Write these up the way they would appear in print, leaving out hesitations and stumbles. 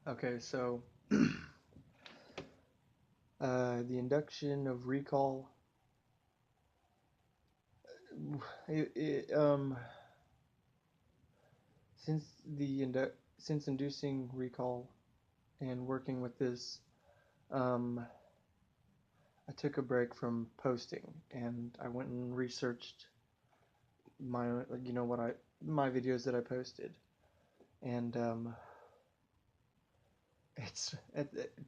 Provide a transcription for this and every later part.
Okay, so the induction of recall, it, it, um, since since inducing recall and working with this, um, I took a break from posting and I went and researched my, what my videos that I posted, and it's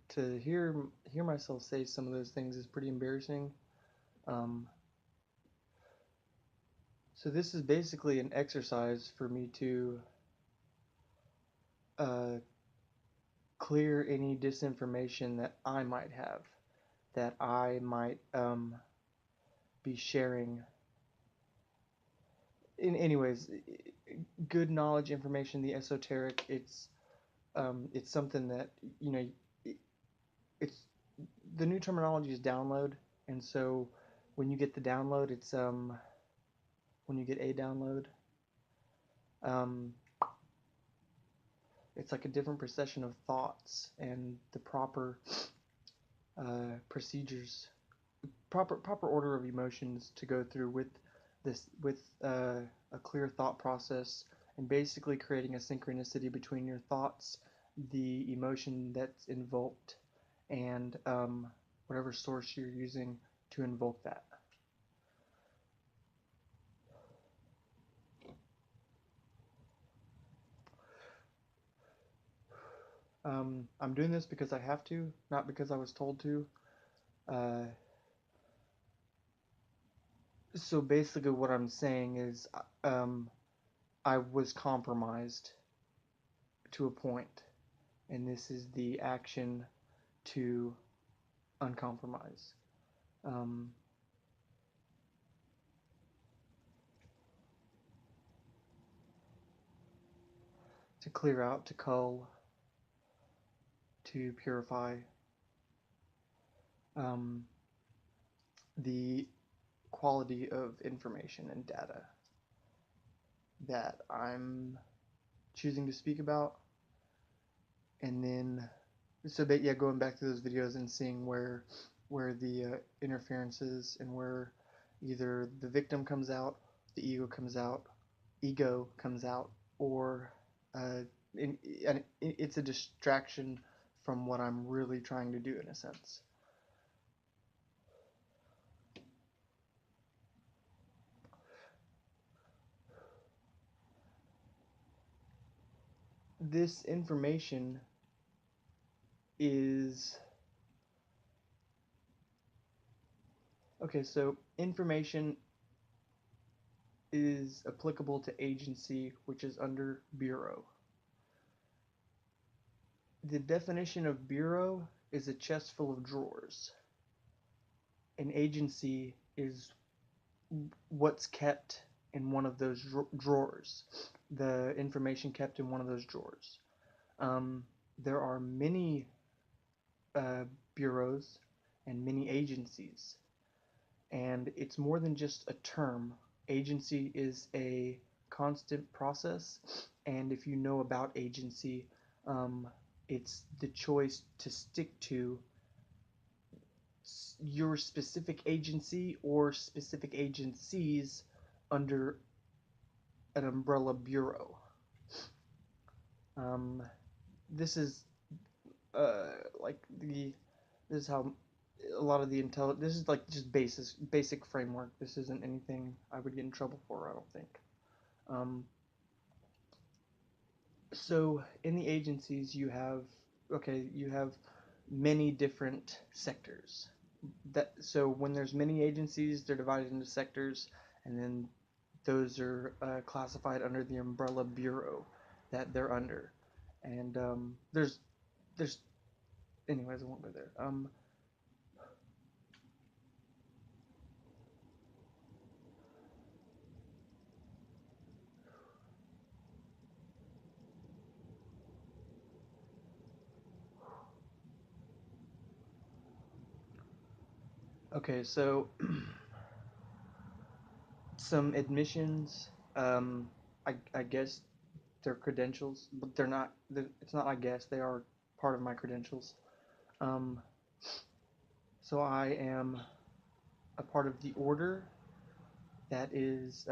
to hear myself say some of those things is pretty embarrassing. Um, so this is basically an exercise for me to uh, clear any disinformation that I might have, that I might be sharing. In anyways, good knowledge, information, the esoteric. It's something that you know. It's the new terminology is download, and so when you get the download, it's when you get a download, um, it's like a different procession of thoughts and the proper procedures, proper order of emotions to go through with a clear thought process, and basically creating a synchronicity between your thoughts, the emotion that's invoked, and whatever source you're using to invoke that. I'm doing this because I have to, not because I was told to. Uh, so basically, what I'm saying is, I was compromised to a point, and this is the action to uncompromise. Um, to clear out, to cull, to purify um, the quality of information and data that I'm choosing to speak about, and then yeah, going back to those videos and seeing where the interference is, and where either the victim comes out, the ego comes out, or uh, and it's a distraction from what I'm really trying to do in a sense. This information is okay. So information is applicable to agency, which is under bureau. The definition of bureau is a chest full of drawers. An agency is what's kept in one of those drawers, the information kept in one of those drawers. Um, there are many uh, bureaus and many agencies, and it's more than just a term. Agency is a constant process, and if you know about agency, um, it's the choice to stick to your specific agency or specific agencies under an umbrella bureau. Um, this is like the this is how a lot of the this is like just basic framework. This isn't anything I would get in trouble for, I don't think. Um, so in the agencies you have many different sectors. That so when there's many agencies, they're divided into sectors, and then those are classified under the umbrella bureau that they're under. And there's anyways, I won't go there. Okay, so some admissions. I guess they're credentials, but they're not. It's not. I guess they are part of my credentials. Um, so I am a part of the order that is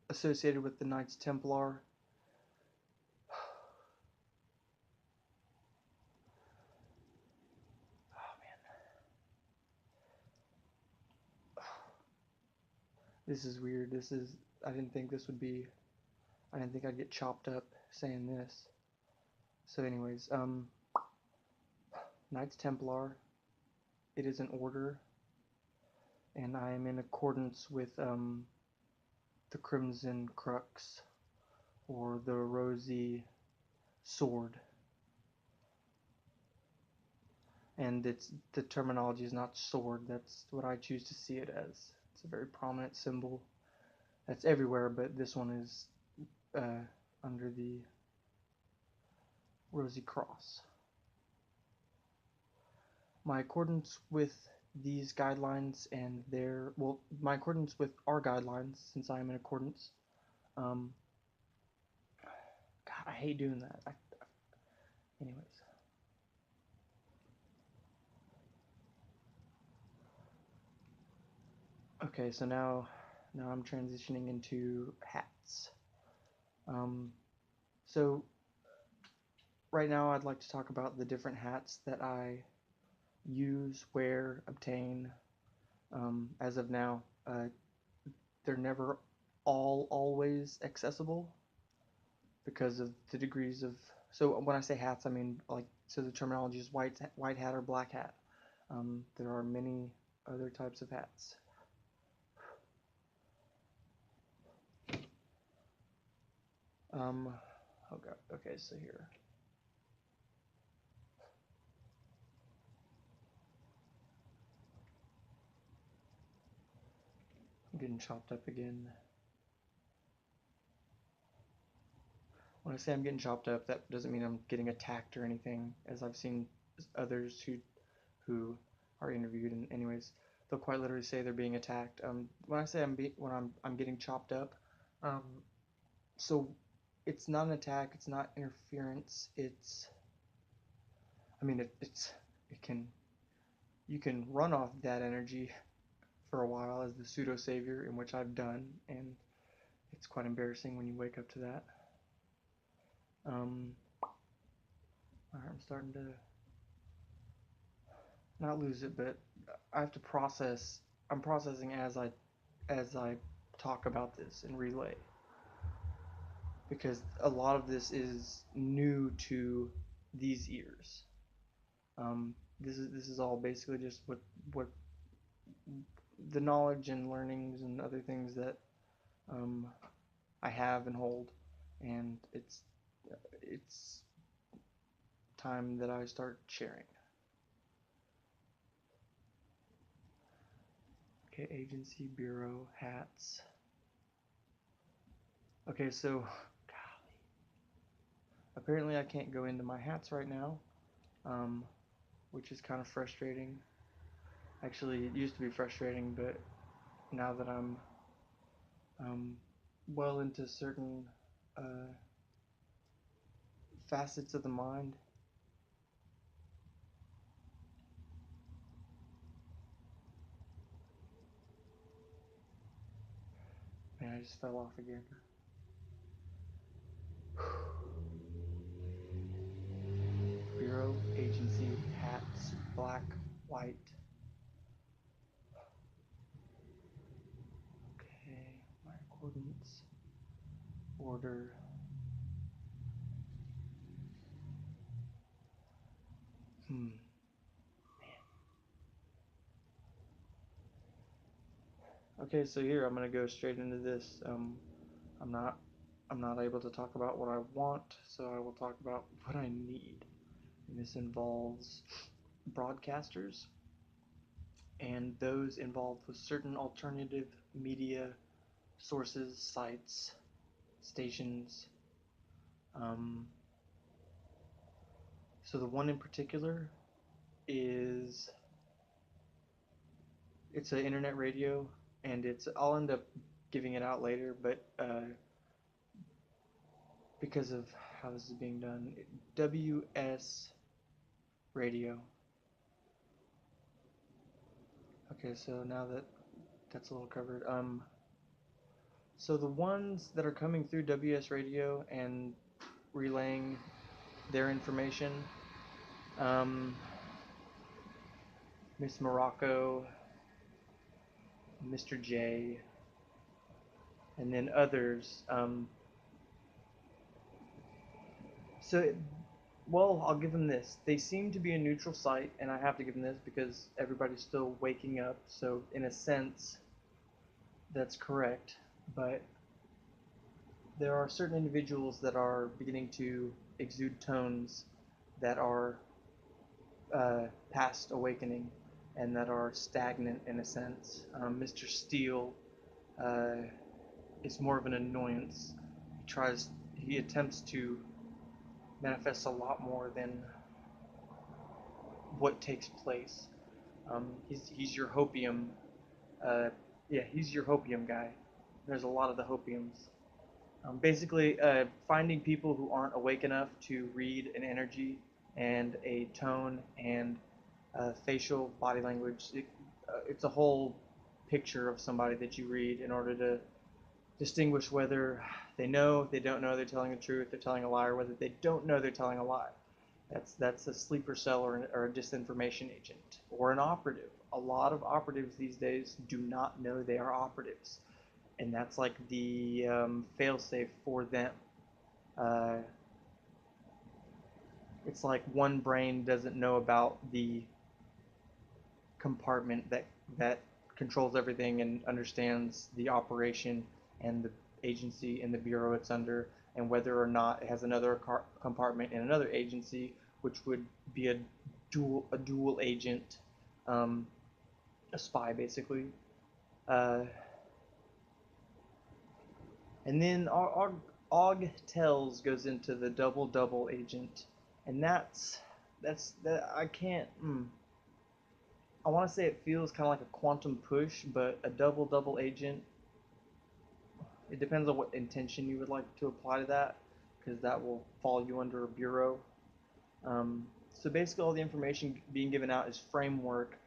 associated with the Knights Templar. Oh man, this is weird. I didn't think this would be. I didn't think I'd get chopped up saying this. So, anyways, Knights Templar. It is an order, and I am in accordance with the Crimson Crux or the Rosy Sword. And the terminology is not sword. That's what I choose to see it as. It's a very prominent symbol that's everywhere, but this one is uh, under the Rosy Cross. My accordance with these guidelines and my accordance with our guidelines, since I am in accordance. God, I hate doing that. Anyways. Okay, so now I'm transitioning into hats. Um, so right now I'd like to talk about the different hats that I use, wear, obtain. As of now, they're never all always accessible because of the degrees of. So when I say hats, I mean so the terminology is white hat or black hat. There are many other types of hats. Oh god. Okay, so here. I'm getting chopped up again. When I say I'm getting chopped up, that doesn't mean I'm getting attacked or anything, as I've seen others who are interviewed, and anyways, they'll quite literally say they're being attacked. When I say I'm getting chopped up, um, so it's not an attack, it's not interference. I mean, it can you can run off that energy for a while as the pseudo savior, in which I've done, and it's quite embarrassing when you wake up to that. Um, I'm starting to not lose it, but I have to process. I'm processing as I talk about this and relay, because a lot of this is new to these ears. This is all basically just what the knowledge and learnings and other things that um, I have and hold, and it's time that I start sharing. Okay, agency, bureau, hats. Okay, so golly, apparently I can't go into my hats right now, um, which is kind of frustrating. Actually, it used to be frustrating, but now that I'm um, well into certain uh, facets of the mind. Man, I just fell off again. Bureau, agency, hats, black, white. Okay, my accordance, order. Hmm. Okay, so here I'm gonna go straight into this. I'm not I'm not able to talk about what I want, so I will talk about what I need. And this involves broadcasters and those involved with certain alternative media sources, sites, stations. Um, so the one in particular is it's an internet radio, and I'll end up giving it out later, but because of how this is being done. WS radio. Okay, so now that that's a little covered, so the ones that are coming through WS radio and relaying their information, um, Miss Morocco, Mr. J, and then others. So, well, I'll give them this. They seem to be a neutral site, and I have to give them this because everybody's still waking up. So, in a sense, that's correct. But there are certain individuals that are beginning to exude tones that are past awakening and that are stagnant in a sense. Mr. Steele uh, is more of an annoyance. He attempts to manifest a lot more than what takes place. He's your hopium. Uh, yeah, he's your hopium guy. There's a lot of the hopiums. Basically, finding people who aren't awake enough to read an energy and a tone and facial body language. It's a whole picture of somebody that you read in order to distinguish whether they know, they don't know, they're telling the truth, they're telling a lie, or whether they don't know they're telling a lie. That's a sleeper cell or a disinformation agent or an operative. A lot of operatives these days do not know they are operatives, and that's like the failsafe for them. Uh, it's like one brain doesn't know about the compartment that controls everything and understands the operation and the agency and the bureau it's under, and whether or not it has another compartment in another agency, which would be a dual agent, um, a spy basically. Uh, and then Og Tells goes into the double agent, and that's that I can't. I want to say it feels kind of like a quantum push, but a double agent. It depends on what intention you would like to apply to that, because that will fall you under a bureau. So basically, all the information being given out is framework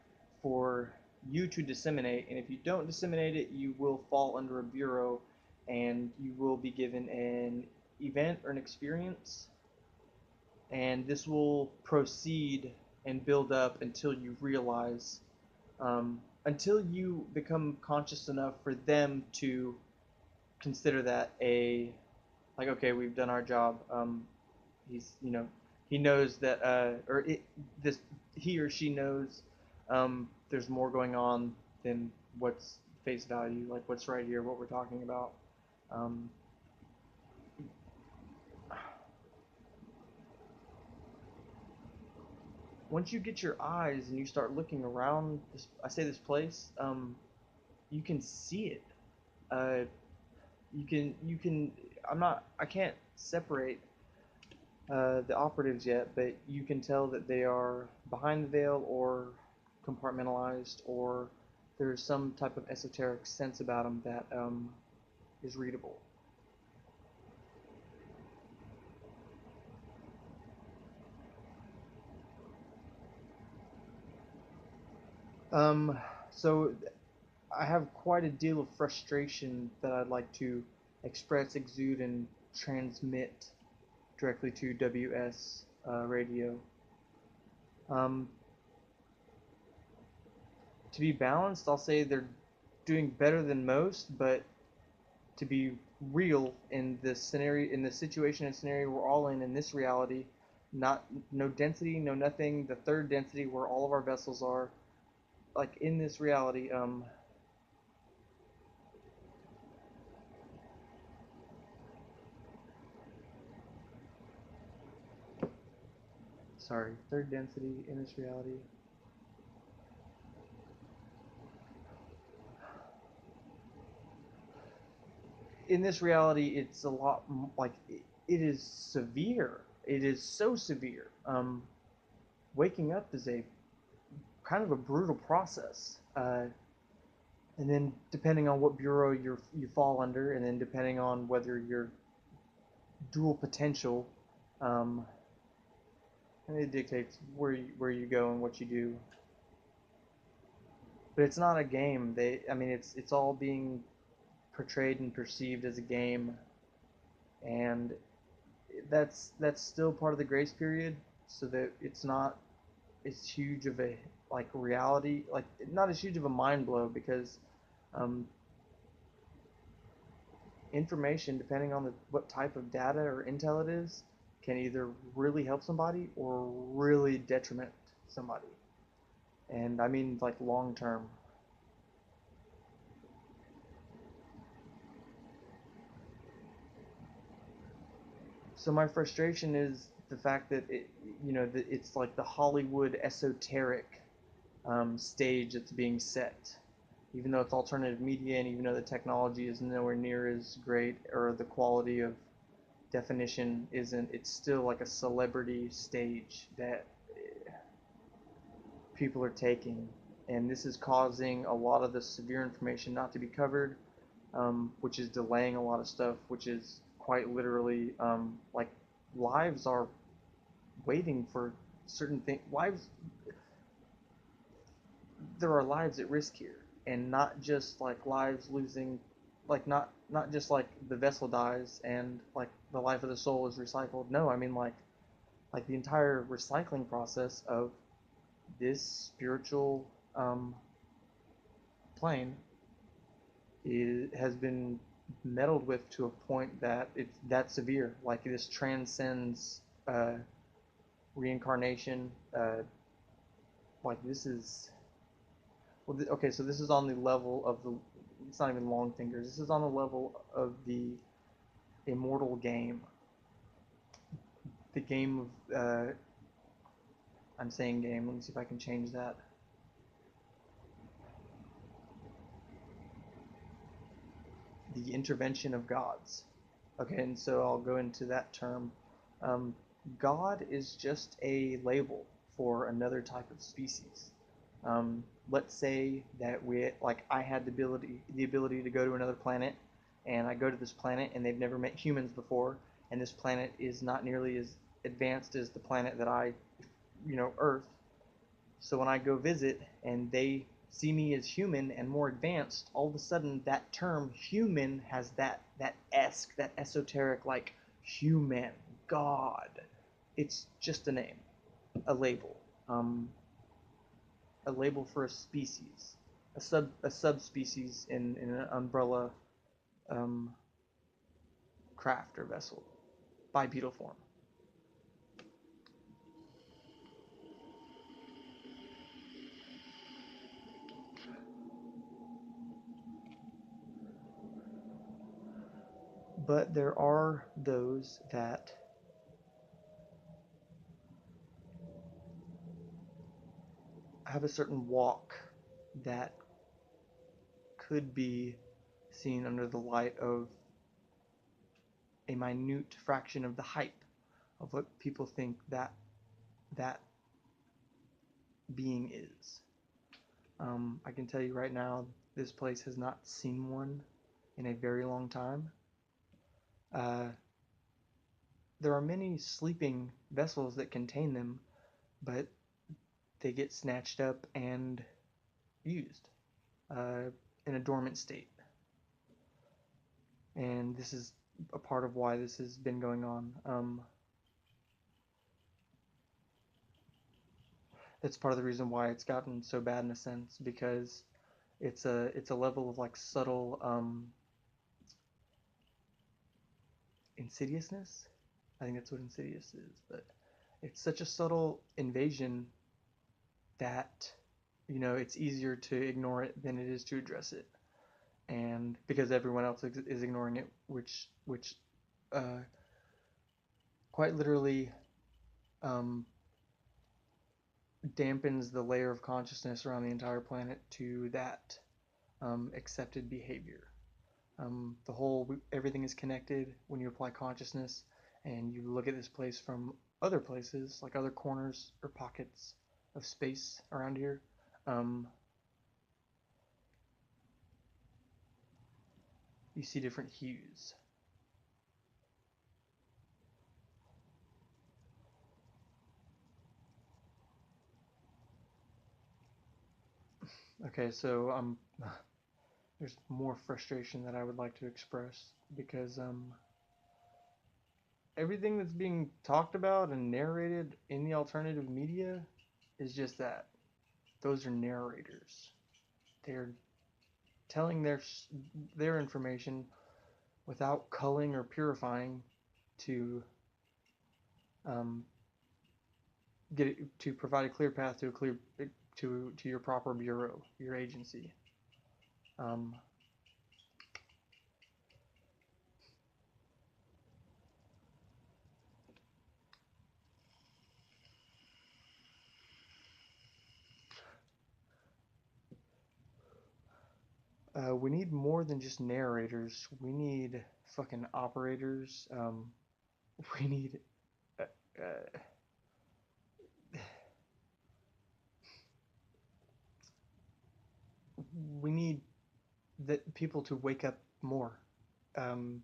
for you to disseminate, and if you don't disseminate it, you will fall under a bureau, and you will be given an event or an experience, and this will proceed and build up until you realize, until you become conscious enough for them to consider that a, like, okay, we've done our job. He knows that, this, he or she knows, there's more going on than what's face value, like what's right here, what we're talking about. Um, Once you get your eyes and you start looking around this, I say this place, you can see it. Uh, you can. I can't separate the operatives yet, but you can tell that they are behind the veil or compartmentalized, or there's some type of esoteric sense about them that is readable. Um, so I have quite a deal of frustration that I'd like to express, exude, and transmit directly to WS radio. Um, to be balanced, I'll say they're doing better than most, but to be real in this scenario, in the situation and scenario we're all in this reality, not no density, no nothing, the third density where all of our vessels are, like in this reality, sorry, third density in this reality. In this reality, it's a lot like it is severe. It is so severe. Waking up is a kind of a brutal process. And then depending on what bureau you fall under, and then depending on whether you're dual potential, um, and it dictates where you go and what you do. But it's not a game. I mean, it's all being portrayed and perceived as a game, and that's still part of the grace period, so that it's not as huge of a like reality, like not as huge of a mind blow because um, information, depending on what type of data or intel it is, can either really help somebody or really detriment somebody. And I mean like long term. So my frustration is the fact that that it's like the Hollywood esoteric stage that's being set. Even though it's alternative media, and even though the technology is nowhere near as great, or the quality of definition isn't, it's still like a celebrity stage that people are taking, and this is causing a lot of the severe information not to be covered, which is delaying a lot of stuff, which is quite literally like lives are waiting for certain things. Lives, there are lives at risk here, and not just like lives losing, like not just like the vessel dies and like the life of the soul is recycled. No, I mean like the entire recycling process of this spiritual plane has been meddled with to a point that it's that severe. Like this transcends uh, reincarnation. Like this is well, okay. So this is on the level of the. It's not even long fingers. This is on the level of the immortal game. The game of. I'm saying game. Let me see if I can change that. The intervention of gods. Okay, and so I'll go into that term. Um, God is just a label for another type of species. Let's say that I had the ability to go to another planet, and I go to this planet, and they've never met humans before, and this planet is not nearly as advanced as the planet that Earth. So when I go visit and they see me as human and more advanced, all of a sudden that term human has that esoteric like human, God. It's just a name, a label, um, a label for a species, a subspecies in an umbrella um, craft or vessel, bipedal form. But there are those that have a certain walk that could be seen under the light of a minute fraction of the hype of what people think that being is. I can tell you right now, this place has not seen one in a very long time. Uh, there are many sleeping vessels that contain them, but they get snatched up and used uh, in a dormant state. And this is a part of why this has been going on. It's part of the reason why it's gotten so bad in a sense, because it's a level of like subtle insidiousness. I think that's what insidious is, but it's such a subtle invasion that it's easier to ignore it than it is to address it, and because everyone else is ignoring it, which uh, quite literally um, dampens the layer of consciousness around the entire planet to that accepted behavior. The whole everything is connected when you apply consciousness and you look at this place from other places, like other corners or pockets of space around here. Um, you see different hues. Okay, so there's more frustration that I would like to express because everything that's being talked about and narrated in the alternative media is just that. Those are narrators. They're telling their information without culling or purifying to um, get it, to provide a clear path to a clear to your proper bureau, your agency. Um, we need more than just narrators. We need fucking operators. We need uh, uh, we need that people to wake up more. Um,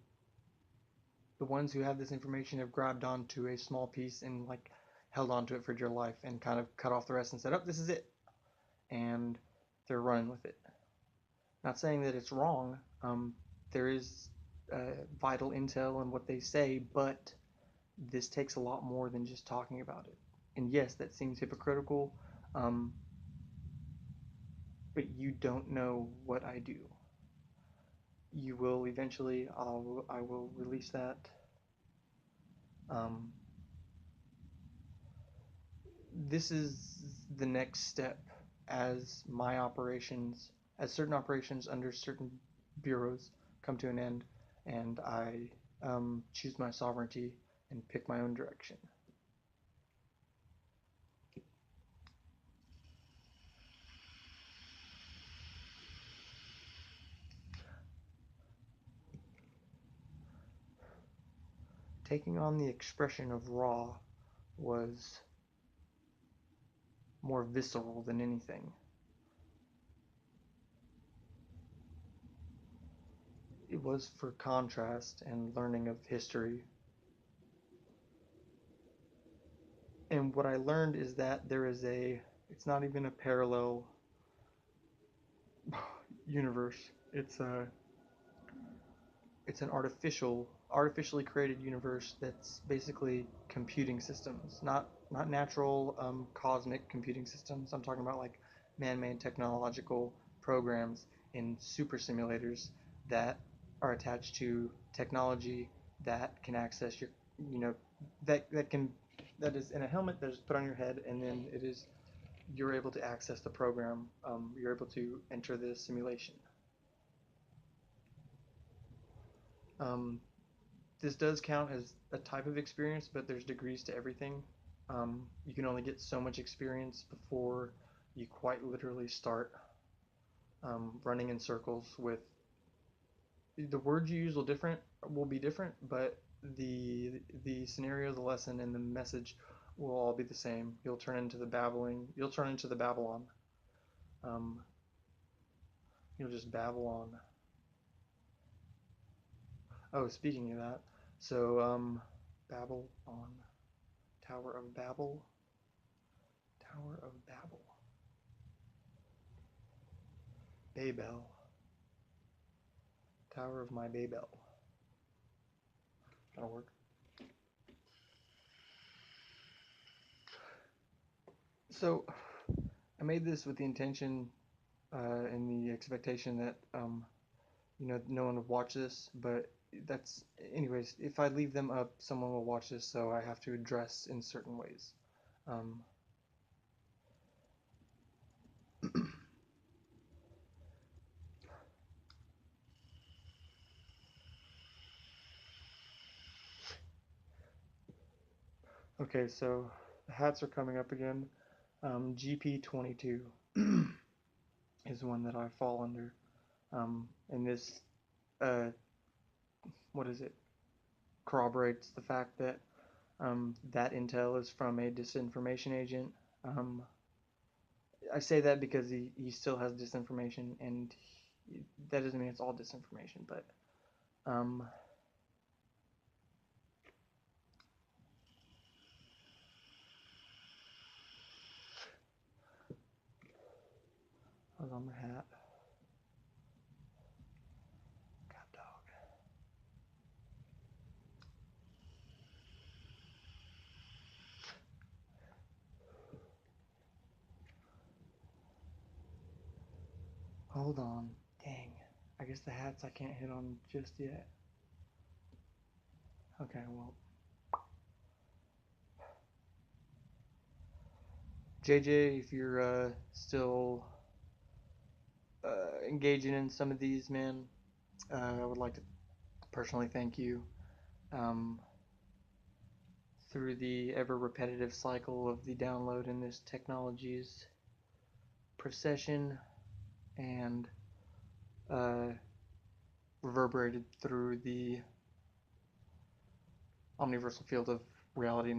the ones who have this information have grabbed onto a small piece and like held onto it for dear life and kind of cut off the rest and said, "Oh, this is it," and they're running with it. Not saying that it's wrong. There is vital intel in what they say, but this takes a lot more than just talking about it. And yes, that seems hypocritical, um, but you don't know what I do. You will eventually. I will release that. Um, this is the next step as my operations, as certain operations under certain bureaus come to an end, and I choose my sovereignty and pick my own direction. Taking on the expression of Ra was more visceral than anything. It was for contrast and learning of history. And what I learned is that there is it's not even a parallel universe. It's an artificially created universe that's basically computing systems, not natural cosmic computing systems. I'm talking about like man-made technological programs in super simulators that are attached to technology that can access your, you know, that can that is in a helmet that is put on your head, and then you're able to access the program. You're able to enter the simulation. Um, this does count as a type of experience, but there's degrees to everything. You can only get so much experience before you quite literally start running in circles with the words you use will be different, but the scenario, the lesson, and the message will all be the same. You'll turn into the Babylon. Um, you'll just babble on. Oh, speaking of that, so Babel on Tower of Babel. Tower of Babel. Babel. Tower of my Babel. That'll work. So, I made this with the intention and the expectation that, no one would watch this, but anyways, if I leave them up, someone will watch this, so I have to address in certain ways. Um, okay, so the hats are coming up again. GP22 is one that I fall under. And this, uh, what is it? Corroborates the fact that that intel is from a disinformation agent. Um, I say that because he still has disinformation, and that doesn't mean it's all disinformation, but um, I was on my hat. God dog. Hold on. Dang. I guess the hats I can't hit on just yet. Okay, well. JJ, if you're still engaging in some of these, man, I would like to personally thank you. Through the ever repetitive cycle of the download in this technology's procession and reverberated through the omniversal field of reality and